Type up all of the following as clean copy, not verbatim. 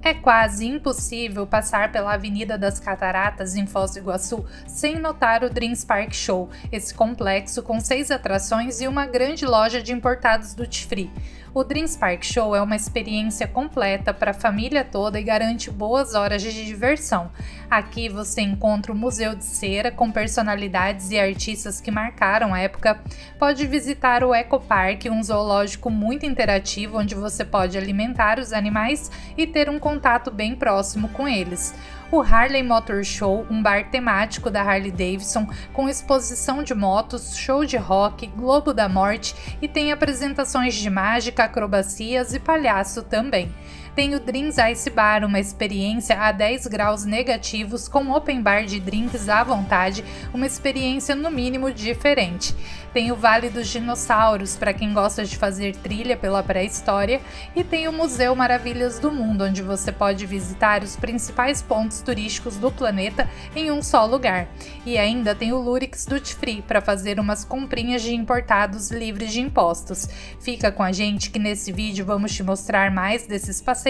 É quase impossível passar pela Avenida das Cataratas em Foz do Iguaçu sem notar o Dreams Park Show, esse complexo com 6 atrações e uma grande loja de importados duty free. O Dreams Park Show é uma experiência completa para a família toda e garante boas horas de diversão. Aqui você encontra o Museu de Cera com personalidades e artistas que marcaram a época. Pode visitar o Eco Park, um zoológico muito interativo onde você pode alimentar os animais e ter um contato bem próximo com eles. O Harley Motor Show, um bar temático da Harley Davidson, com exposição de motos, show de rock, Globo da Morte e tem apresentações de mágica, acrobacias e palhaço também. Tem o Dreams Ice Bar, uma experiência a 10 graus negativos com open bar de drinks à vontade, uma experiência no mínimo diferente. Tem o Vale dos Dinossauros, para quem gosta de fazer trilha pela pré-história, e tem o Museu Maravilhas do Mundo, onde você pode visitar os principais pontos turísticos do planeta em um só lugar. E ainda tem o Lurix Duty Free, para fazer umas comprinhas de importados livres de impostos. Fica com a gente que nesse vídeo vamos te mostrar mais desses passeios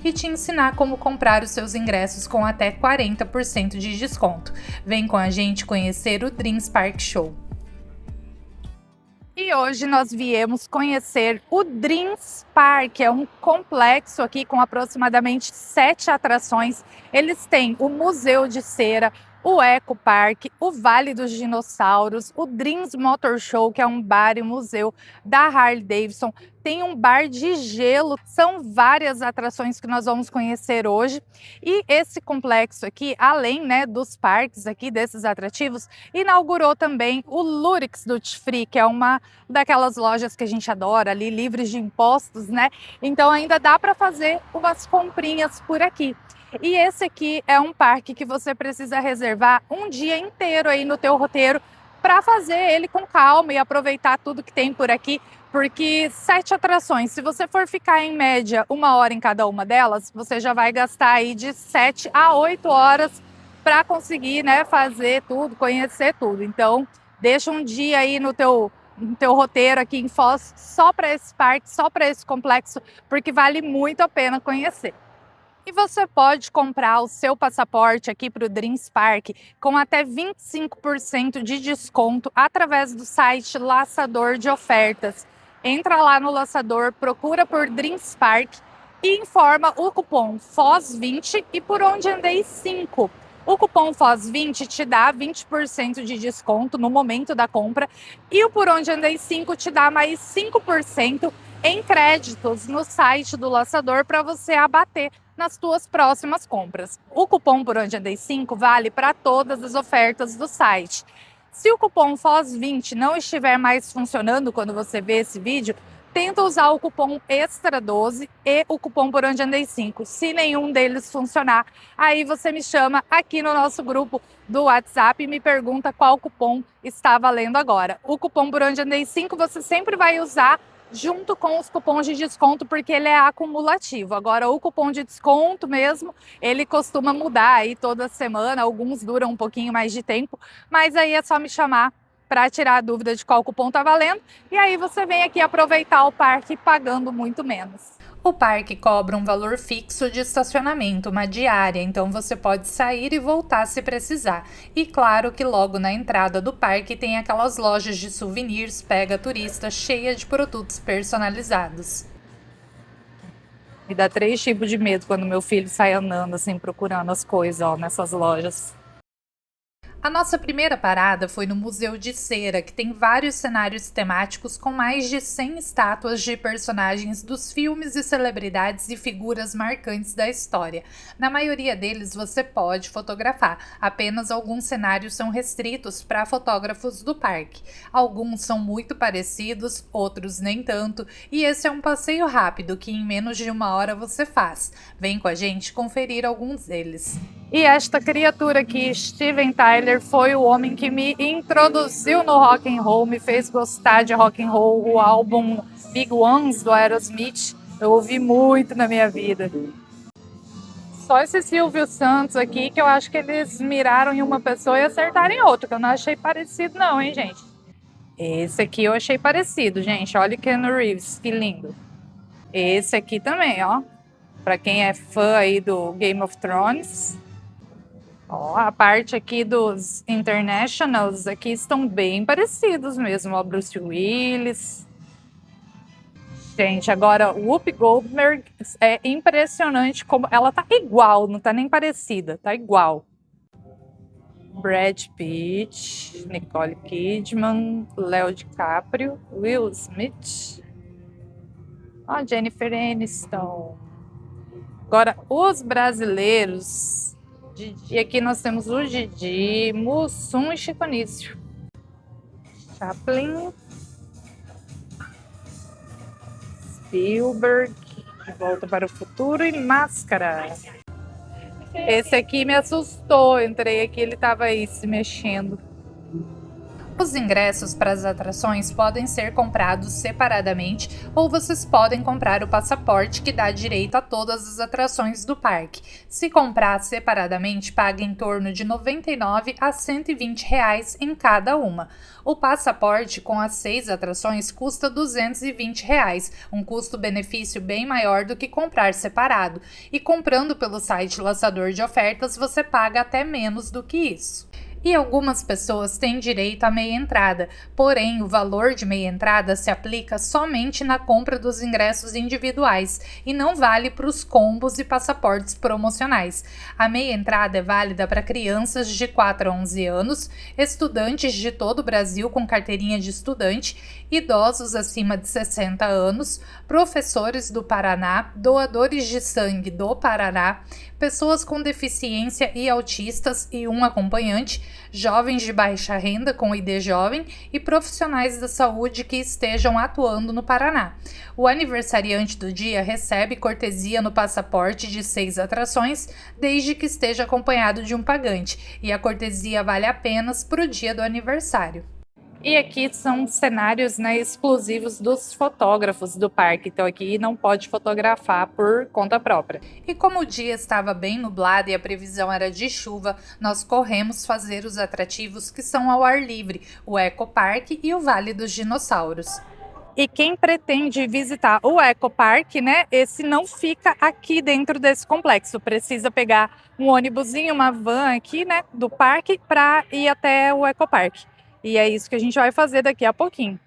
e te ensinar como comprar os seus ingressos com até 40% de desconto. Vem com a gente conhecer o Dreams Park Show. E hoje nós viemos conhecer o Dreams Park, é um complexo aqui com aproximadamente 7 atrações. Eles têm o Museu de Cera, o Eco Park, o Vale dos Dinossauros, o Dreams Motor Show, que é um bar e museu da Harley Davidson, tem um bar de gelo, são várias atrações que nós vamos conhecer hoje. E esse complexo aqui, além dos parques aqui, desses atrativos, inaugurou também o Lurix Duty Free, que é uma daquelas lojas que a gente adora ali, livres de impostos, né? Então ainda dá para fazer umas comprinhas por aqui. E esse aqui é um parque que você precisa reservar um dia inteiro aí no teu roteiro para fazer ele com calma e aproveitar tudo que tem por aqui, porque 7 atrações, se você for ficar em média 1 hora em cada uma delas, você já vai gastar aí de 7 a 8 horas para conseguir, fazer tudo, conhecer tudo. Então, deixa um dia aí no teu roteiro aqui em Foz só para esse parque, só para esse complexo, porque vale muito a pena conhecer. E você pode comprar o seu passaporte aqui para o Dreams Park com até 25% de desconto através do site Laçador de Ofertas. Entra lá no Laçador, procura por Dreams Park e informa o cupom FOZ20 e por onde andei 5. O cupom FOZ20 te dá 20% de desconto no momento da compra e o por onde andei 5 te dá mais 5% em créditos no site do Laçador para você abater nas tuas próximas compras. O cupom por onde andei 5 vale para todas as ofertas do site. Se o cupom FOZ20 não estiver mais funcionando quando você vê esse vídeo, tenta usar o cupom EXTRA12 e o cupom por onde andei 5. Se nenhum deles funcionar, aí você me chama aqui no nosso grupo do WhatsApp e me pergunta qual cupom está valendo agora. O cupom por onde andei 5 você sempre vai usar junto com os cupons de desconto, porque ele é acumulativo. Agora, o cupom de desconto mesmo, ele costuma mudar aí toda semana, alguns duram um pouquinho mais de tempo, mas aí é só me chamar para tirar a dúvida de qual cupom tá valendo, e aí você vem aqui aproveitar o parque pagando muito menos. O parque cobra um valor fixo de estacionamento, uma diária, então você pode sair e voltar se precisar. E claro que logo na entrada do parque tem aquelas lojas de souvenirs pega turista cheia de produtos personalizados. Me dá 3 tipos de medo quando meu filho sai andando assim procurando as coisas, nessas lojas. A nossa primeira parada foi no Museu de Cera, que tem vários cenários temáticos com mais de 100 estátuas de personagens dos filmes e celebridades e figuras marcantes da história. Na maioria deles você pode fotografar, apenas alguns cenários são restritos para fotógrafos do parque. Alguns são muito parecidos, outros nem tanto, e esse é um passeio rápido que em menos de 1 hora você faz. Vem com a gente conferir alguns deles. E esta criatura aqui, Steven Tyler, foi o homem que me introduziu no rock and roll, me fez gostar de rock and roll, o álbum Big Ones do Aerosmith, eu ouvi muito na minha vida. Só esse Silvio Santos aqui, que eu acho que eles miraram em uma pessoa e acertaram em outra, que eu não achei parecido não, hein, gente? Esse aqui eu achei parecido, gente, olha o Keanu Reeves, que lindo. Esse aqui também, ó. para quem é fã aí do Game of Thrones. Ó, a parte aqui dos Internationals aqui estão bem parecidos mesmo, ó, Bruce Willis. Gente, agora o Whoopi Goldberg é impressionante como ela tá igual, não tá nem parecida, tá igual. Brad Pitt, Nicole Kidman, Léo DiCaprio, Will Smith, ó, Jennifer Aniston. Agora, os brasileiros, Didi, aqui nós temos o Didi, Mussum e Chico Anísio. Chaplin, Spielberg, De Volta para o Futuro e Máscara. Esse aqui me assustou, entrei aqui, ele estava aí se mexendo. Os ingressos para as atrações podem ser comprados separadamente ou vocês podem comprar o passaporte que dá direito a todas as atrações do parque. Se comprar separadamente, paga em torno de R$ 99 a R$ 120 reais em cada uma. O passaporte com as 6 atrações custa R$ 220 reais, um custo-benefício bem maior do que comprar separado. E comprando pelo site Laçador de Ofertas, você paga até menos do que isso. E algumas pessoas têm direito à meia entrada, porém o valor de meia entrada se aplica somente na compra dos ingressos individuais e não vale para os combos e passaportes promocionais. A meia entrada é válida para crianças de 4 a 11 anos, estudantes de todo o Brasil com carteirinha de estudante, idosos acima de 60 anos, professores do Paraná, doadores de sangue do Paraná, pessoas com deficiência e autistas e um acompanhante, jovens de baixa renda com ID jovem e profissionais da saúde que estejam atuando no Paraná. O aniversariante do dia recebe cortesia no passaporte de 6 atrações, desde que esteja acompanhado de um pagante, e a cortesia vale apenas para o dia do aniversário. E aqui são cenários, né, exclusivos dos fotógrafos do parque, então aqui não pode fotografar por conta própria. E como o dia estava bem nublado e a previsão era de chuva, nós corremos fazer os atrativos que são ao ar livre, o Eco Park e o Vale dos Dinossauros. E quem pretende visitar o Eco Park, né, esse não fica aqui dentro desse complexo, precisa pegar um ônibusinho, uma van aqui, né, do parque para ir até o Eco Park. E é isso que a gente vai fazer daqui a pouquinho.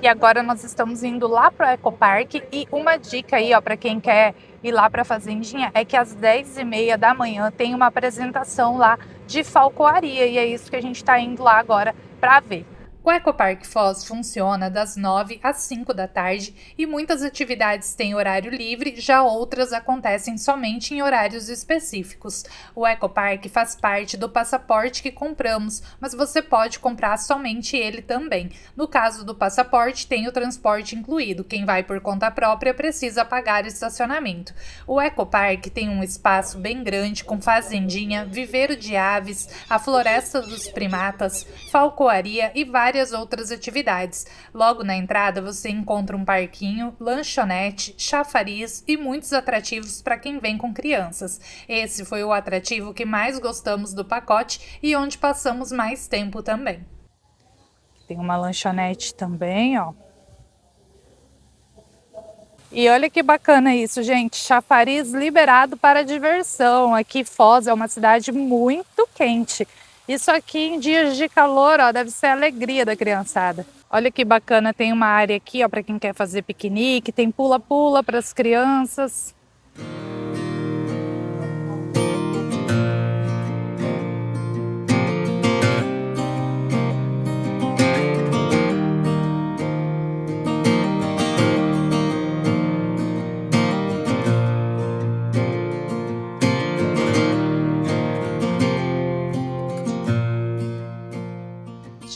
E agora nós estamos indo lá para o Ecopark e uma dica aí, ó, para quem quer ir lá para a Fazendinha é que às 10h30 da manhã tem uma apresentação lá de falcoaria e é isso que a gente está indo lá agora para ver. O Ecopark Foz funciona das 9 às 5 da tarde e muitas atividades têm horário livre, já outras acontecem somente em horários específicos. O Ecopark faz parte do passaporte que compramos, mas você pode comprar somente ele também. No caso do passaporte, tem o transporte incluído. Quem vai por conta própria precisa pagar estacionamento. O Ecopark tem um espaço bem grande com fazendinha, viveiro de aves, a floresta dos primatas, falcoaria e várias outras atividades. Logo na entrada você encontra um parquinho, lanchonete, chafariz e muitos atrativos para quem vem com crianças. Esse foi o atrativo que mais gostamos do pacote e onde passamos mais tempo também. Tem uma lanchonete também, ó. E olha que bacana isso, gente. Chafariz liberado para diversão. Aqui Foz é uma cidade muito quente. Isso aqui em dias de calor, ó, deve ser a alegria da criançada. Olha que bacana, tem uma área aqui, ó, para quem quer fazer piquenique, tem pula-pula para as crianças.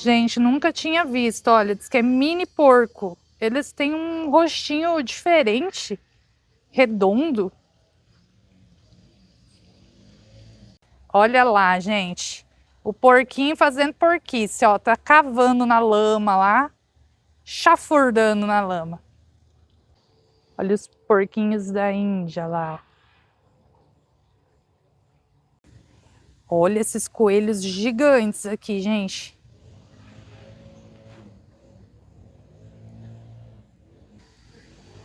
Gente, nunca tinha visto. Olha, diz que é mini porco. Eles têm um rostinho diferente, redondo. Olha lá, gente. O porquinho fazendo porquice, ó. Tá cavando na lama lá, chafurdando na lama. Olha os porquinhos da Índia lá. Olha esses coelhos gigantes aqui, gente.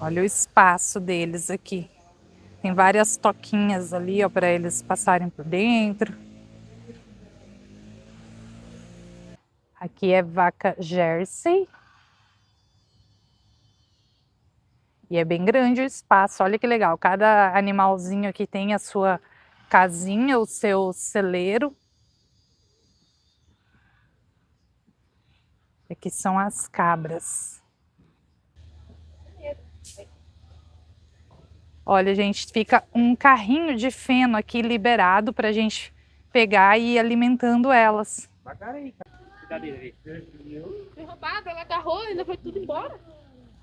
Olha o espaço deles aqui. Tem várias toquinhas ali, ó, para eles passarem por dentro. Aqui é vaca Jersey. E é bem grande o espaço, olha que legal. Cada animalzinho aqui tem a sua casinha, o seu celeiro. Aqui são as cabras. Olha, gente, fica um carrinho de feno aqui liberado para a gente pegar e ir alimentando elas. Foi roubada, ela agarrou e ainda foi tudo embora.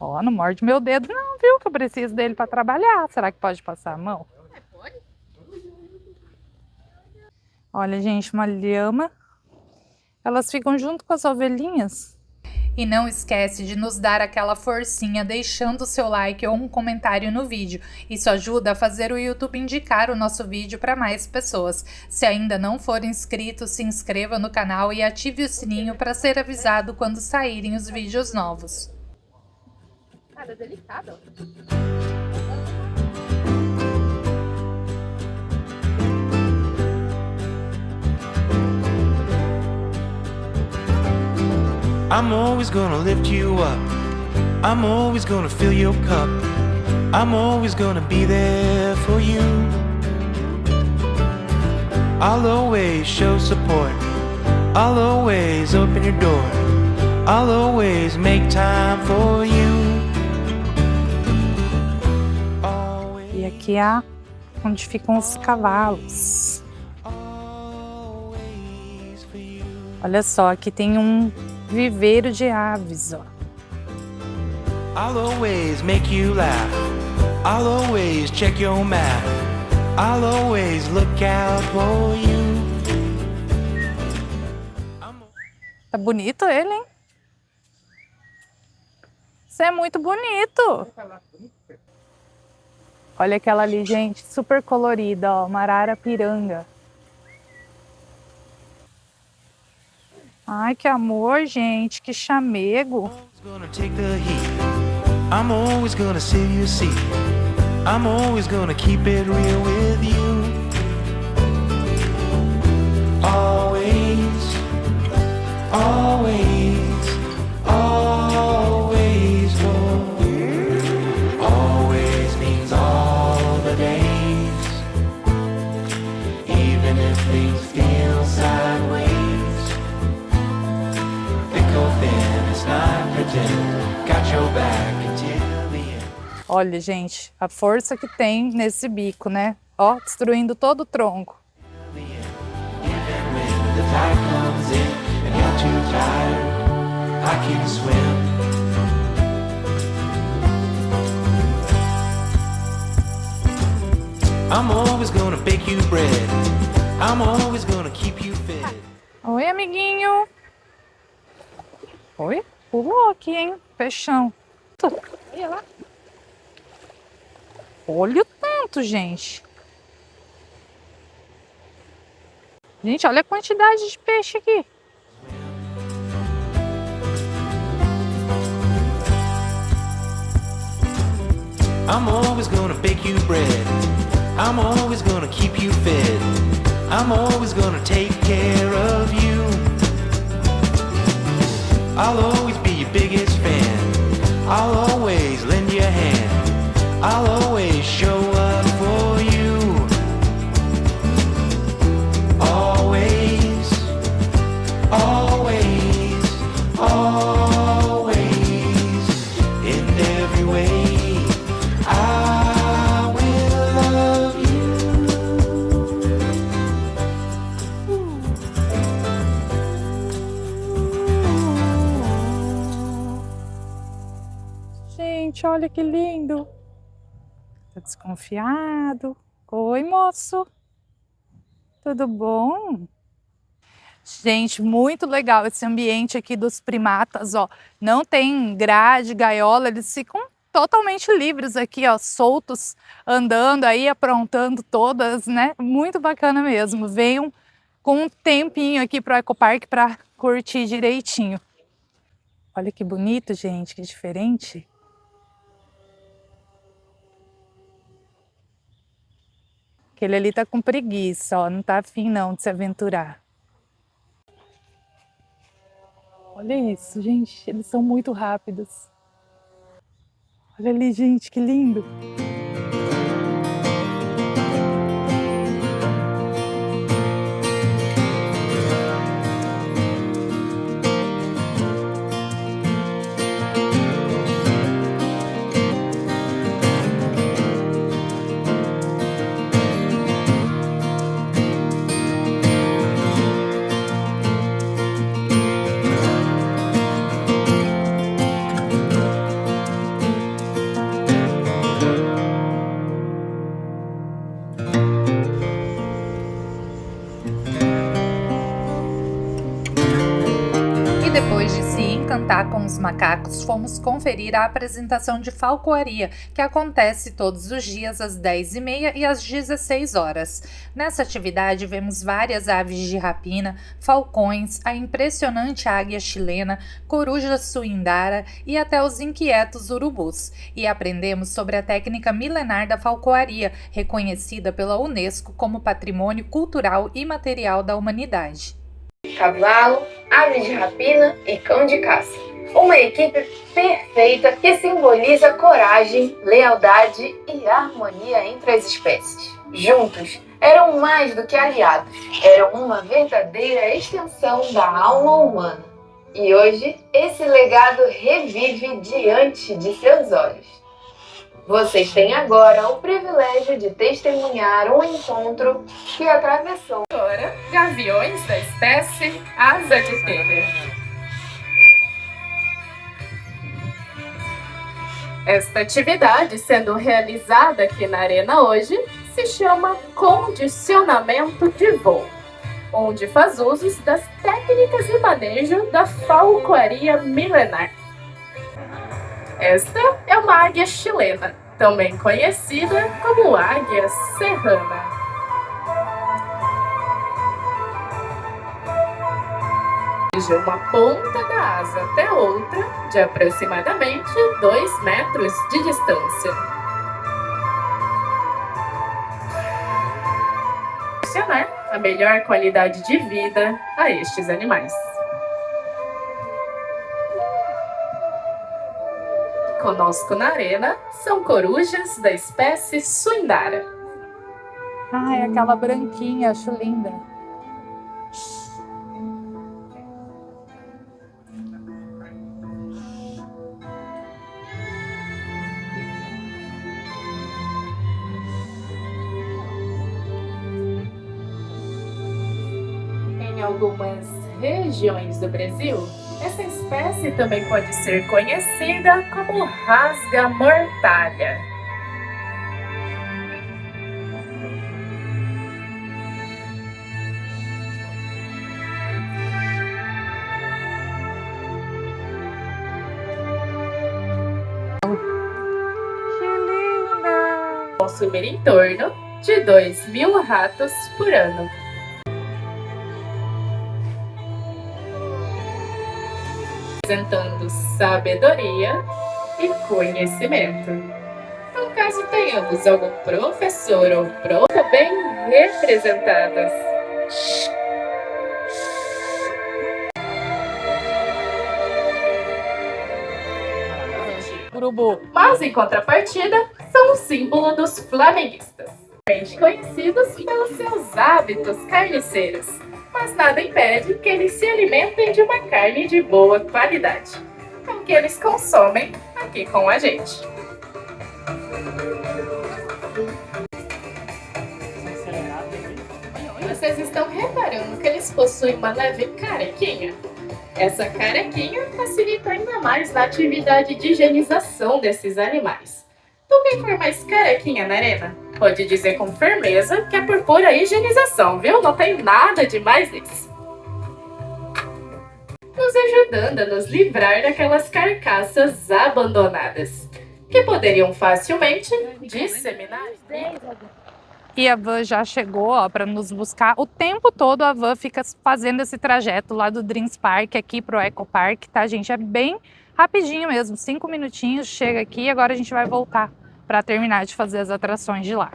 Ó, não morde meu dedo não, viu? Que eu preciso dele para trabalhar. Será que pode passar a mão? É, pode? Olha, gente, uma lhama. Elas ficam junto com as ovelhinhas. E não esquece de nos dar aquela forcinha deixando o seu like ou um comentário no vídeo. Isso ajuda a fazer o YouTube indicar o nosso vídeo para mais pessoas. Se ainda não for inscrito, se inscreva no canal e ative o sininho para ser avisado quando saírem os vídeos novos. Cara, é delicado. I'm always gonna lift you up. I'm always gonna fill your cup. I'm always gonna be there for you. I'll always show support. I'll always open your door. I'll always make time for you. E aqui é onde ficam os cavalos. Always for you. Olha só, aqui tem um viveiro de aves, ó. I'll always make you laugh. I'll always check your math. I'll always look out for you. Tá bonito ele, hein? Isso é muito bonito. Olha aquela ali, gente, super colorida, ó, uma arara-piranga. Ai, que amor, gente, que chamego. Gonna take the heat. I'm always gonna save you a seat. I'm always gonna keep it real with you. Always, always, always, oh. Always means all the days. Even if things feel sideways. Thick or thin, it's not pretend. Got your back until the end. Olha, gente, a força que tem nesse bico, né? Ó, destruindo todo o tronco. The end. Even when the tide comes in and you're too tired, I can swim. I'm always gonna bake you bread. I'm always gonna keep you fed. Oi, amiguinho. Oi? Pulou aqui, hein? Peixão. Olha lá. Olha o tanto, gente. Gente, olha a quantidade de peixe aqui. I'm always gonna bake you bread. I'm always gonna keep you fed. I'm always gonna take care of you. I'll always be your biggest fan. I'll always lend you a hand. I'll always show up for you. Always, always, always, in every way. I will love you. Gente, olha que lindo. Tá desconfiado? Oi, moço. Tudo bom? Gente, muito legal esse ambiente aqui dos primatas, ó. Não tem grade, gaiola, eles ficam totalmente livres aqui, ó, soltos, andando aí, aprontando todas, né? Muito bacana mesmo. Venham com um tempinho aqui pro Ecopark para curtir direitinho. Olha que bonito, gente, que diferente. Aquele ali tá com preguiça, ó, não tá afim não de se aventurar. Olha isso, gente, eles são muito rápidos. Olha ali, gente, que lindo. E depois de se encantar com os macacos, fomos conferir a apresentação de falcoaria, que acontece todos os dias às 10h30 e às 16 horas. Nessa atividade, vemos várias aves de rapina, falcões, a impressionante águia chilena, coruja suindara e até os inquietos urubus. E aprendemos sobre a técnica milenar da falcoaria, reconhecida pela Unesco como Patrimônio Cultural e Material da Humanidade. Cavalo, ave de rapina e cão de caça. Uma equipe perfeita que simboliza coragem, lealdade e harmonia entre as espécies. Juntos, eram mais do que aliados, eram uma verdadeira extensão da alma humana. E hoje, esse legado revive diante de seus olhos. Vocês têm agora o privilégio de testemunhar um encontro que atravessou Agora, gaviões da espécie asa de telha. Esta atividade, sendo realizada aqui na arena hoje, se chama condicionamento de voo, onde faz usos das técnicas de manejo da falcoaria milenar. Esta é uma águia chilena, também conhecida como águia serrana. De uma ponta da asa até outra, de aproximadamente 2 metros de distância. Proporcionar a melhor qualidade de vida a estes animais. Conosco na arena são corujas da espécie suindara. Ai, aquela branquinha, acho linda. Em algumas regiões do Brasil, essa espécie também pode ser conhecida como rasga-mortalha. Que linda! Consumir em torno de 2.000 ratos por ano. Representando sabedoria e conhecimento. No caso tenhamos algum professor ou prof bem representadas. Urubu. Mas em contrapartida, são o símbolo dos flamenguistas, conhecidos pelos seus hábitos carniceiros. Mas nada impede que eles se alimentem de uma carne de boa qualidade, o que eles consomem aqui com a gente. Vocês estão reparando que eles possuem uma leve carequinha? Essa carequinha facilita ainda mais na atividade de higienização desses animais. Então quem for mais carequinha na arena, pode dizer com firmeza que é por pura higienização, viu? Não tem nada de mais nisso. Nos ajudando a nos livrar daquelas carcaças abandonadas, que poderiam facilmente disseminar. E a van já chegou, ó, para nos buscar. O tempo todo a van fica fazendo esse trajeto lá do Dreams Park aqui pro Eco Park, tá, gente? É bem rapidinho mesmo, 5 minutinhos, chega aqui e agora a gente vai voltar para terminar de fazer as atrações de lá.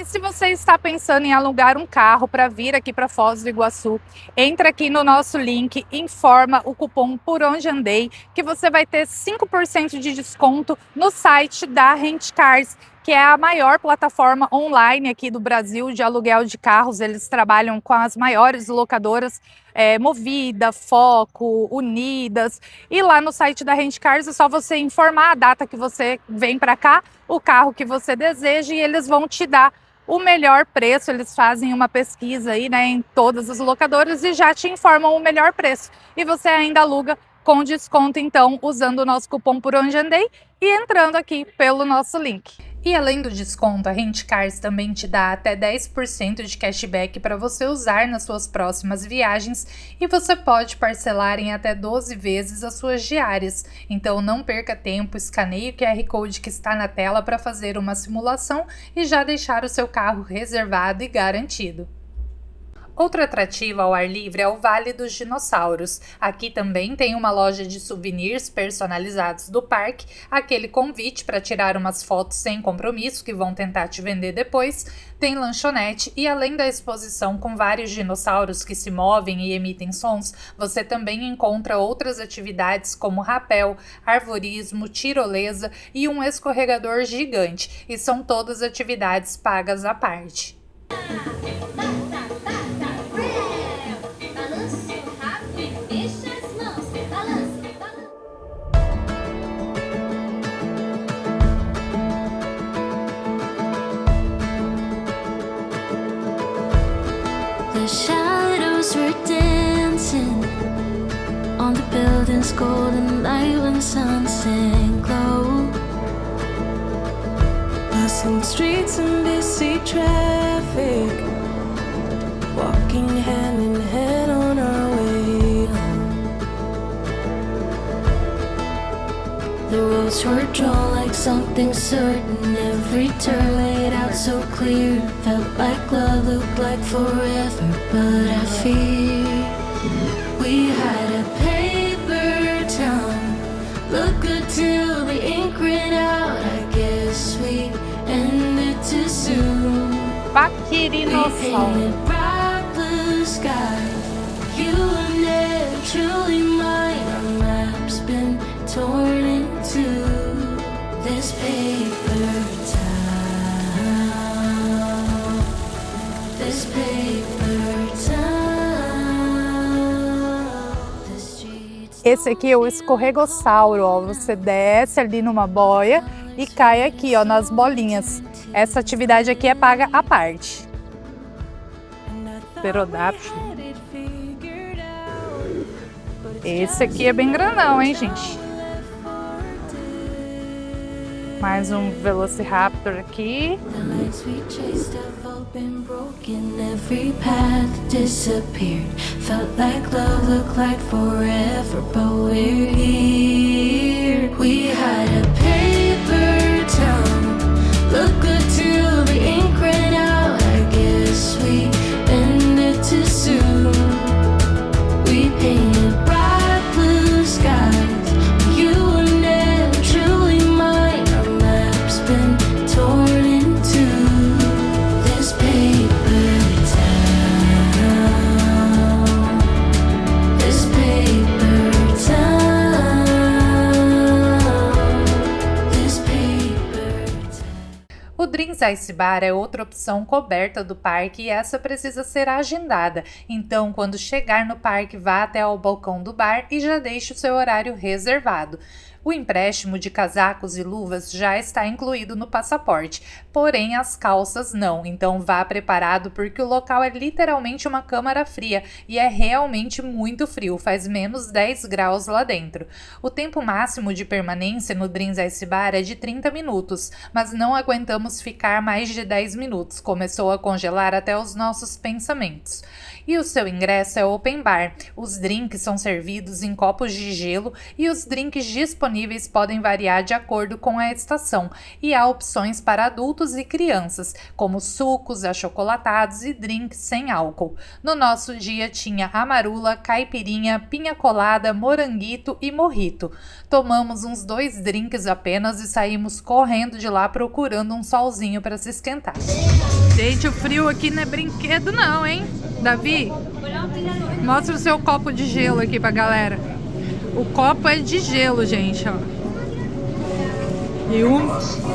E se você está pensando em alugar um carro para vir aqui para Foz do Iguaçu, entra aqui no nosso link, informa o cupom Por Onde Andei, que você vai ter 5% de desconto no site da Rent Cars, que é a maior plataforma online aqui do Brasil de aluguel de carros. Eles trabalham com as maiores locadoras, Movida, Foco, Unidas. E lá no site da Rent Cars é só você informar a data que você vem para cá, o carro que você deseja, e eles vão te dar o melhor preço. Eles fazem uma pesquisa aí, né, em todas as locadoras e já te informam o melhor preço. E você ainda aluga com desconto, então, usando o nosso cupom Por Onde Andei e entrando aqui pelo nosso link. E além do desconto, a Rent Cars também te dá até 10% de cashback para você usar nas suas próximas viagens, e você pode parcelar em até 12 vezes as suas diárias. Então não perca tempo, escaneie o QR Code que está na tela para fazer uma simulação e já deixar o seu carro reservado e garantido. Outro atrativo ao ar livre é o Vale dos Dinossauros. Aqui também tem uma loja de souvenirs personalizados do parque, aquele convite para tirar umas fotos sem compromisso que vão tentar te vender depois, tem lanchonete e além da exposição com vários dinossauros que se movem e emitem sons, você também encontra outras atividades como rapel, arvorismo, tirolesa e um escorregador gigante, e são todas atividades pagas à parte. The shadows were dancing on the building's golden light when the sun sank low. Bustling streets and busy traffic, walking hand in hand on our way home. The roads were drawn like something certain, every turn laid out so clear. Felt like love, looked like forever, but I fear we had a paper town, look good till the ink ran out. I guess we ended too soon. Paquirinossauro. Bright blue skies, you were never truly mine. Our map's been torn into this paper town, this paper town. The streets. Esse aqui é o escorregossauro, ó. Você desce ali numa boia e cai aqui, ó, nas bolinhas. Essa atividade aqui é paga à parte. Pterodáctilo. Esse aqui é bem grandão, hein, gente? Mais um Velociraptor aqui. The lines we chased have all been broken. Every path disappeared. Felt like love, looked like forever, but we're here. We had a paper town, look good till the ink ran out. I guess we ended too soon. We painted bright blue skies, you were never truly mine. Our map's been torn into this paper town, this paper town, this paper town. O Dreams Ice Bar é outra opção coberta do parque e essa precisa ser agendada. Então, quando chegar no parque, vá até ao balcão do bar e já deixe o seu horário reservado. O empréstimo de casacos e luvas já está incluído no passaporte, porém as calças não, então vá preparado porque o local é literalmente uma câmara fria e é realmente muito frio, faz menos 10 graus lá dentro. O tempo máximo de permanência no Dreams Ice Bar é de 30 minutos, mas não aguentamos ficar mais de 10 minutos, começou a congelar até os nossos pensamentos. E o seu ingresso é open bar, os drinks são servidos em copos de gelo e os drinks disponíveis podem variar de acordo com a estação, e há opções para adultos e crianças, como sucos, achocolatados e drinks sem álcool. No nosso dia tinha amarula, caipirinha, pinha colada, moranguito e mojito. Tomamos uns 2 drinks apenas e saímos correndo de lá procurando um solzinho para se esquentar. Gente, o frio aqui não é brinquedo não, hein? Davi, mostra o seu copo de gelo aqui pra galera. O copo é de gelo, gente, ó. E um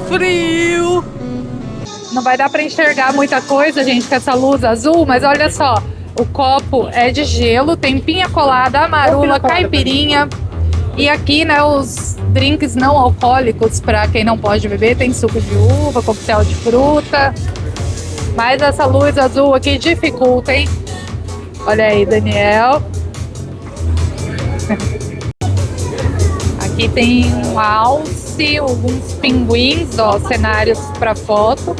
frio. Não vai dar pra enxergar muita coisa, gente, com essa luz azul, mas olha só. O copo é de gelo, tem pinha colada, amarula, caipirinha. E aqui, né, os drinks não alcoólicos para quem não pode beber. Tem suco de uva, coquetel de fruta. Mas essa luz azul aqui dificulta, hein? Olha aí, Daniel. Aqui tem um alce, alguns pinguins, ó, cenários para foto.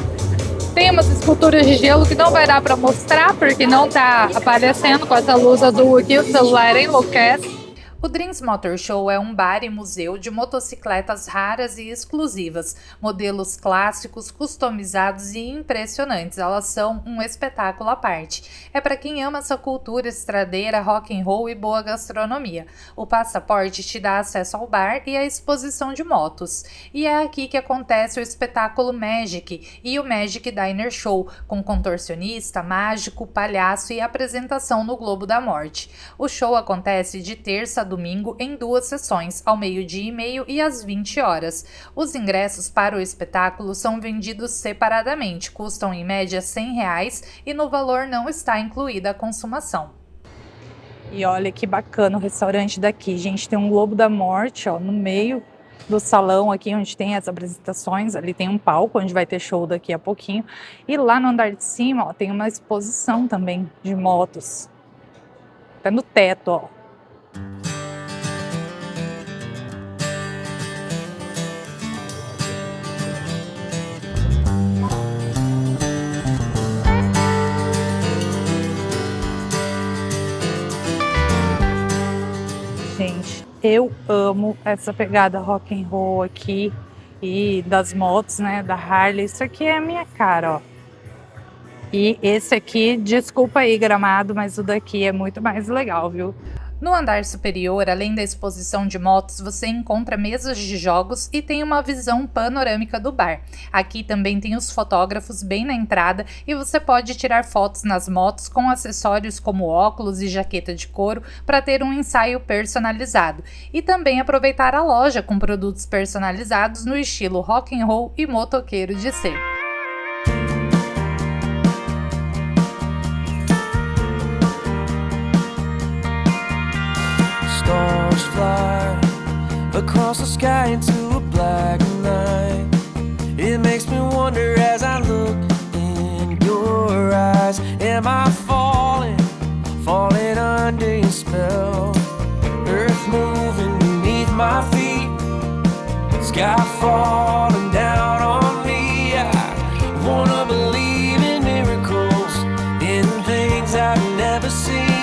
Tem umas esculturas de gelo que não vai dar para mostrar, porque não tá aparecendo com essa luz azul aqui, o celular enlouquece. O Dreams Motor Show é um bar e museu de motocicletas raras e exclusivas, modelos clássicos, customizados e impressionantes. Elas são um espetáculo à parte. É para quem ama essa cultura estradeira, rock and roll e boa gastronomia. O passaporte te dá acesso ao bar e à exposição de motos. E é aqui que acontece o espetáculo Magic e o Magic Diner Show, com contorcionista, mágico, palhaço e apresentação no Globo da Morte. O show acontece de terça a domingo em 2 sessões, ao 12h30 e às 20 horas. Os ingressos para o espetáculo são vendidos separadamente, custam em média R$100 e no valor não está incluída a consumação. E olha que bacana o restaurante daqui, gente, tem um Globo da Morte, ó, no meio do salão aqui onde tem as apresentações. Ali tem um palco onde vai ter show daqui a pouquinho. E lá no andar de cima, ó, tem uma exposição também de motos. Tá no teto, ó. Gente, eu amo essa pegada rock and roll aqui e das motos, né, da Harley. Isso aqui é a minha cara, ó. E esse aqui, desculpa aí, Gramado, mas o daqui é muito mais legal, viu? No andar superior, além da exposição de motos, você encontra mesas de jogos e tem uma visão panorâmica do bar. Aqui também tem os fotógrafos bem na entrada e você pode tirar fotos nas motos com acessórios como óculos e jaqueta de couro para ter um ensaio personalizado. E também aproveitar a loja com produtos personalizados no estilo rock and roll e motoqueiro de ser. Stars fly across the sky into a black night. It makes me wonder as I look in your eyes. Am I falling under your spell? Earth moving beneath my feet, sky falling down on me. I wanna believe in miracles, in things I've never seen.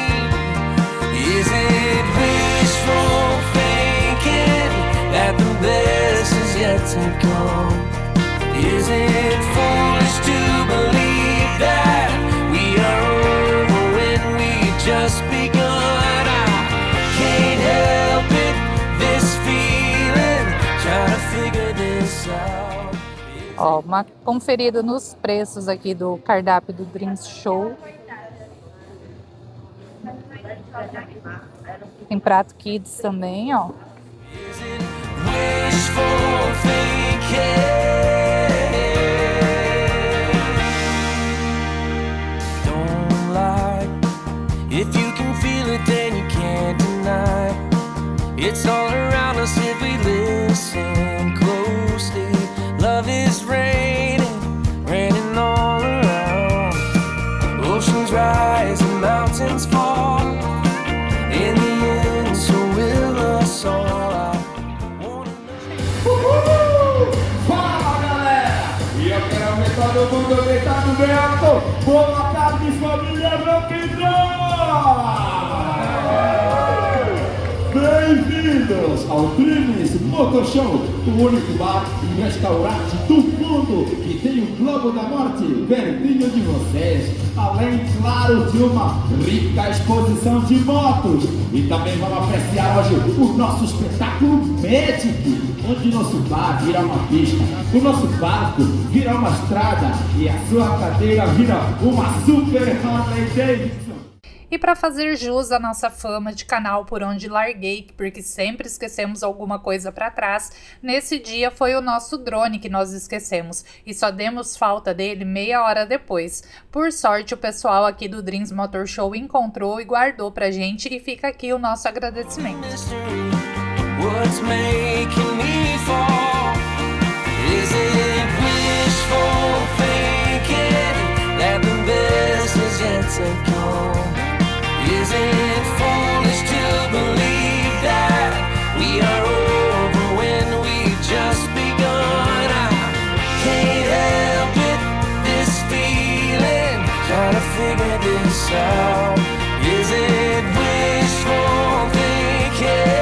Is it wishful thinking that the best is yet to come? Is it foolish to believe that we are over when we just begun? I can't help it, this feeling, trying to figure this out. Ó, uma conferida nos preços aqui do cardápio do Dreams Show. Tem prato kids também, ó. Don't lie. If you can feel it, then you can't deny. It's all around us if we listen closely. Love is raining all around. Oceans rise and mountains fall. In the end, so will us all. Fala, galera! E eu quero aumentar o mundo, aumentar o bem alto. Boa tarde, família Rock and Roll! Bem-vindo! Bem-vindos ao Dreams Motor Show, o único bar e restaurante do mundo que tem o Globo da Morte pertinho de vocês, além, claro, de uma rica exposição de motos. E também vamos apreciar hoje o nosso espetáculo Magic, onde nosso bar vira uma pista, o nosso barco vira uma estrada e a sua cadeira vira uma Super Harley Davidson. E para fazer jus à nossa fama de canal Por Onde Larguei, porque sempre esquecemos alguma coisa para trás, nesse dia foi o nosso drone que nós esquecemos e só demos falta dele meia hora depois. Por sorte, o pessoal aqui do Dreams Motor Show encontrou e guardou pra gente, e fica aqui o nosso agradecimento. What's making me fall? Is it wishful thinking that the best is yet to come? Is it foolish to believe that we are over when we've just begun? I can't help it, this feeling, trying to figure this out. Is it wishful thinking?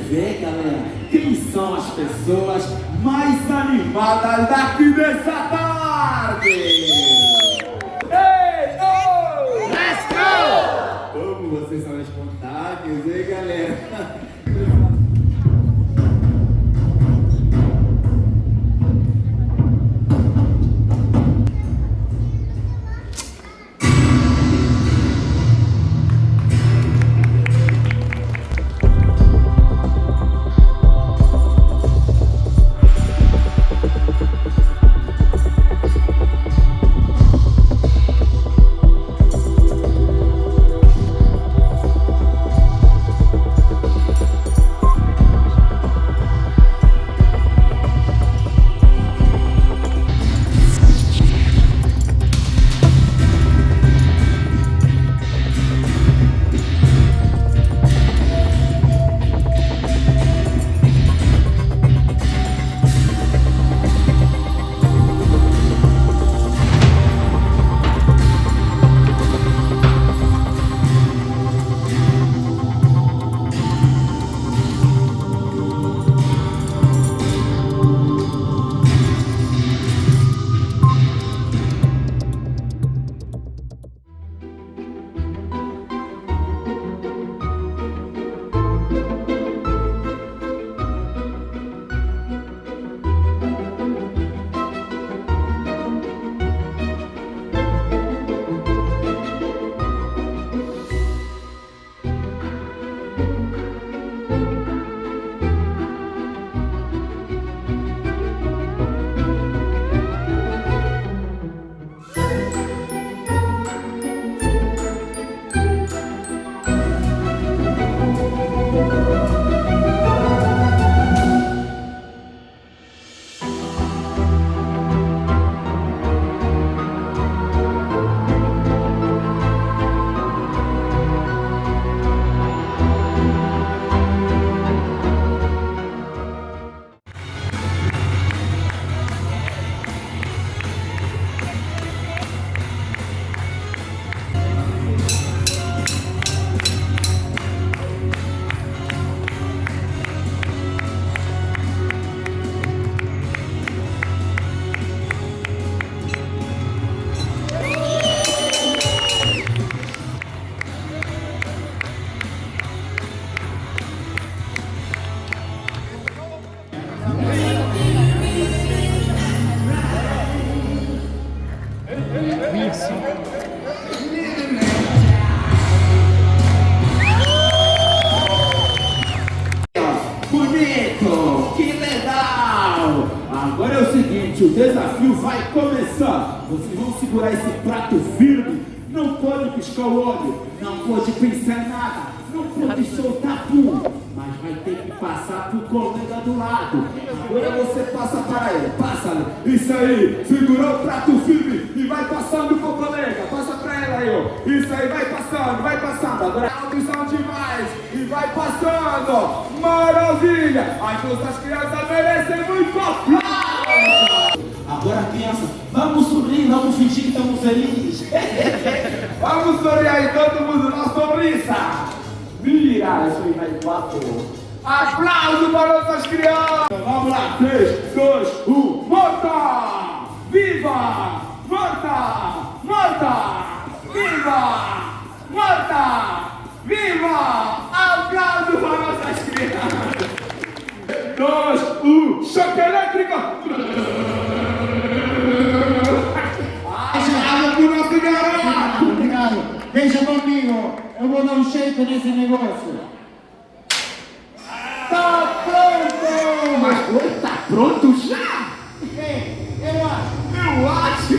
Ver, galera, quem são as pessoas mais animadas daqui dessa tarde? Ei, oh! Let's go! Como vocês são espontâneos, hein, galera? Bonito, que legal! Agora é o seguinte, o desafio vai começar. Vocês vão segurar esse prato firme, não pode piscar o olho, não pode pensar em nada, não pode soltar pum, mas vai ter que passar pro colega do lado. Agora você passa para ele, passa. Isso aí, segurou o prato firme e vai passando pro colega. velho. Isso aí, vai passando, vai passando. Agora altos são demais. E vai passando. Maravilha. As nossas crianças merecem muito aplauso. Agora, criança, vamos sorrir, vamos fingir que estamos felizes. Vamos sorrir aí, todo mundo na sorrisa. Mira, isso aí vai bater. Aplauso para nossas crianças. Vamos lá, 3, 2, 1, morta! Viva! Morta! Morta! Viva! Morta! Viva! Aplauso para nossas crianças! 2, 1, choque elétrico! Água pro nosso garoto! Obrigado. Deixa comigo, eu vou dar um jeito nesse negócio. Tá pronto! Mas oi, tá pronto já? Eu acho. Eu acho!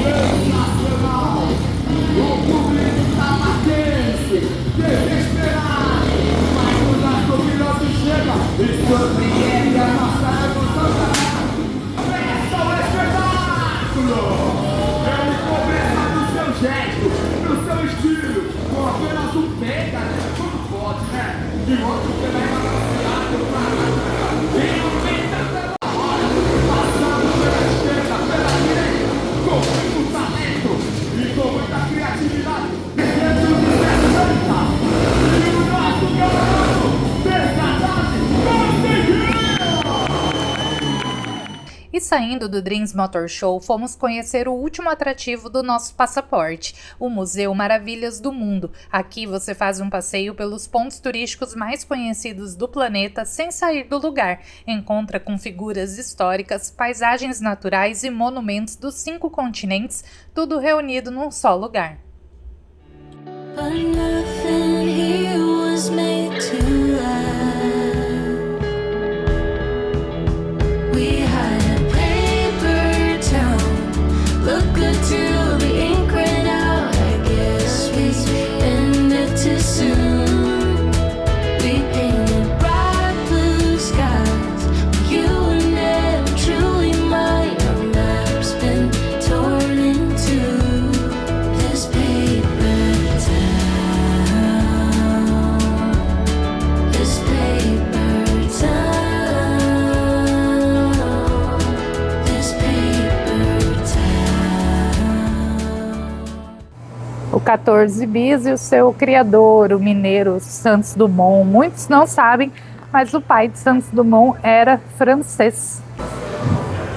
Sensacional! O público tá matense, desesperado, mas o nosso piloto chega e surpreende a nossa emoção também. Começa o espetáculo! Ele começa do seu jeito, do seu estilo, com apenas um pega, né? Como pode, né? E outro que vai balanceado pra e o penta pela hora, passando pela esquerda, pela direita, com muito talento e com muita criatividade, dentro de 60. E o nosso garoto, Pesadade, conseguiu! E saindo do Dreams Motor Show, fomos conhecer o último atrativo do nosso passaporte, o Museu Maravilhas do Mundo. Aqui você faz um passeio pelos pontos turísticos mais conhecidos do planeta sem sair do lugar. Encontra com figuras históricas, paisagens naturais e monumentos dos 5 continentes, tudo reunido num só lugar. But nothing here was made to last. We had a paper town, look good till the ink ran out. I guess we ended too soon. We painted bright blue skies, but you were never truly mine. Our maps been torn in two. This paper town, this paper town, this paper town. O 14 bis e o seu criador, o mineiro Santos Dumont. Muitos não sabem, mas o pai de Santos Dumont era francês.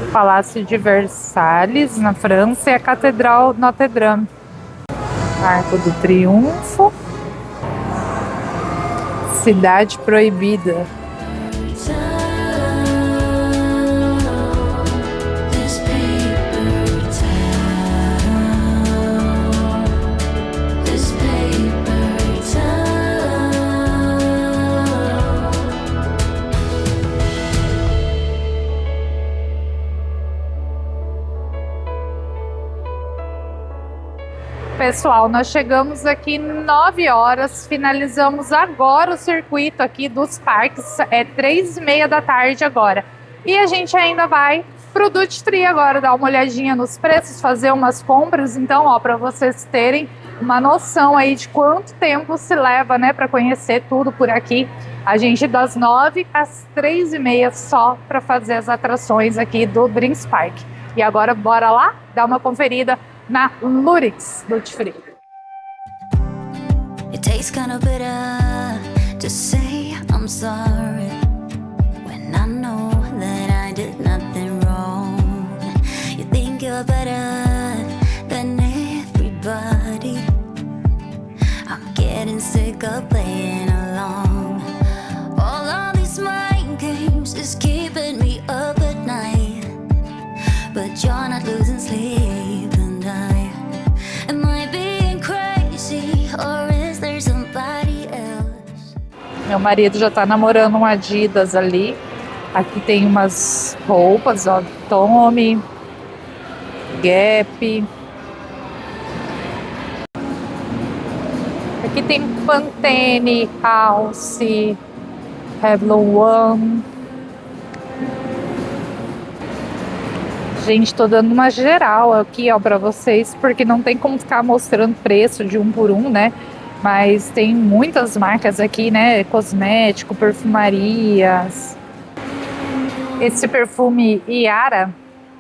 O Palácio de Versalhes, na França, e a Catedral Notre Dame. Arco do Triunfo. Cidade Proibida. This paper town, this paper town. Pessoal, nós chegamos aqui 9 horas, finalizamos agora o circuito aqui dos parques, é 3h30 da tarde agora. E a gente ainda vai pro Duty Free agora, dar uma olhadinha nos preços, fazer umas compras. Então, ó, para vocês terem uma noção aí de quanto tempo se leva, né, para conhecer tudo por aqui. A gente das 9 às 3h30 só para fazer as atrações aqui do Dreams Park. E agora bora lá dar uma conferida na Lurix Duty Free. It tastes kinda bitter to say I'm sorry when I know that I did nothing wrong. You think you're better than everybody. I'm getting sick of playing along. All of these mind games is keeping me up at night, but you're not losing sleep, and am I being crazy or is there somebody else? Meu marido já tá namorando um Adidas ali. Aqui tem umas roupas, ó, Tommy, Gap. Aqui tem Pantene, Alce, Revlon One. Gente, tô dando uma geral aqui, ó, pra vocês, porque não tem como ficar mostrando preço de um por um, né? Mas tem muitas marcas aqui, né? Cosmético, perfumarias. Esse perfume Iara,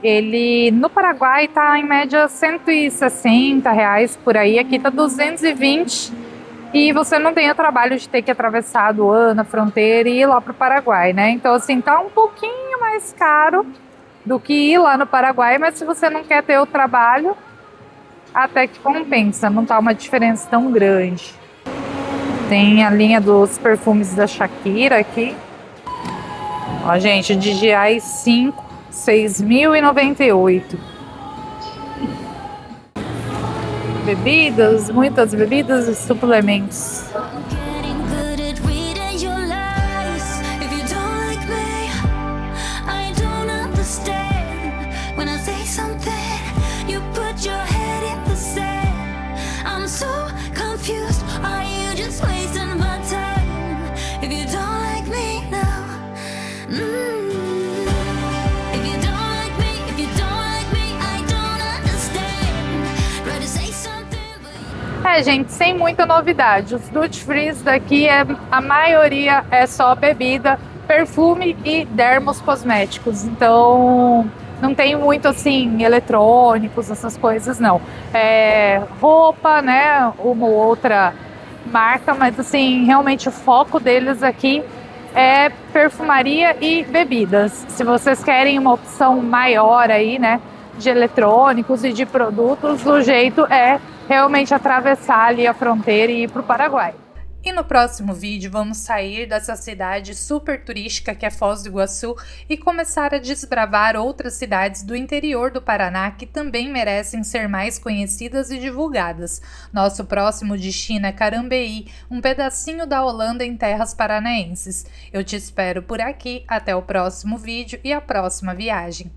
ele no Paraguai tá em média R$160 por aí. Aqui tá 220 e você não tem o trabalho de ter que atravessar a aduana, a fronteira e ir lá pro Paraguai, né? Então, assim, tá um pouquinho mais caro do que ir lá no Paraguai, mas se você não quer ter o trabalho, até que compensa, não tá uma diferença tão grande. Tem a linha dos perfumes da Shakira aqui. Ó, gente, DJI 5, 6.098. Bebidas, muitas bebidas e suplementos. Getting good at reading your lies. If you don't like me, I don't understand. When I say something, you put your head in the sand. I'm so confused. Are you just wasting my time? If you don't like me now, if you don't like me, if you don't like me, I don't understand. Try to say something, but Gente, sem muita novidade. Os duty frees daqui, a maioria é só bebida, perfume e dermos cosméticos. Então, não tem muito, assim, eletrônicos, essas coisas, não. Roupa, né, uma ou outra marca, mas, assim, realmente o foco deles aqui é perfumaria e bebidas. Se vocês querem uma opção maior aí, né, de eletrônicos e de produtos, o jeito é realmente atravessar ali a fronteira e ir para o Paraguai. E no próximo vídeo vamos sair dessa cidade super turística que é Foz do Iguaçu e começar a desbravar outras cidades do interior do Paraná que também merecem ser mais conhecidas e divulgadas. Nosso próximo destino é Carambeí, um pedacinho da Holanda em terras paranaenses. Eu te espero por aqui, até o próximo vídeo e a próxima viagem.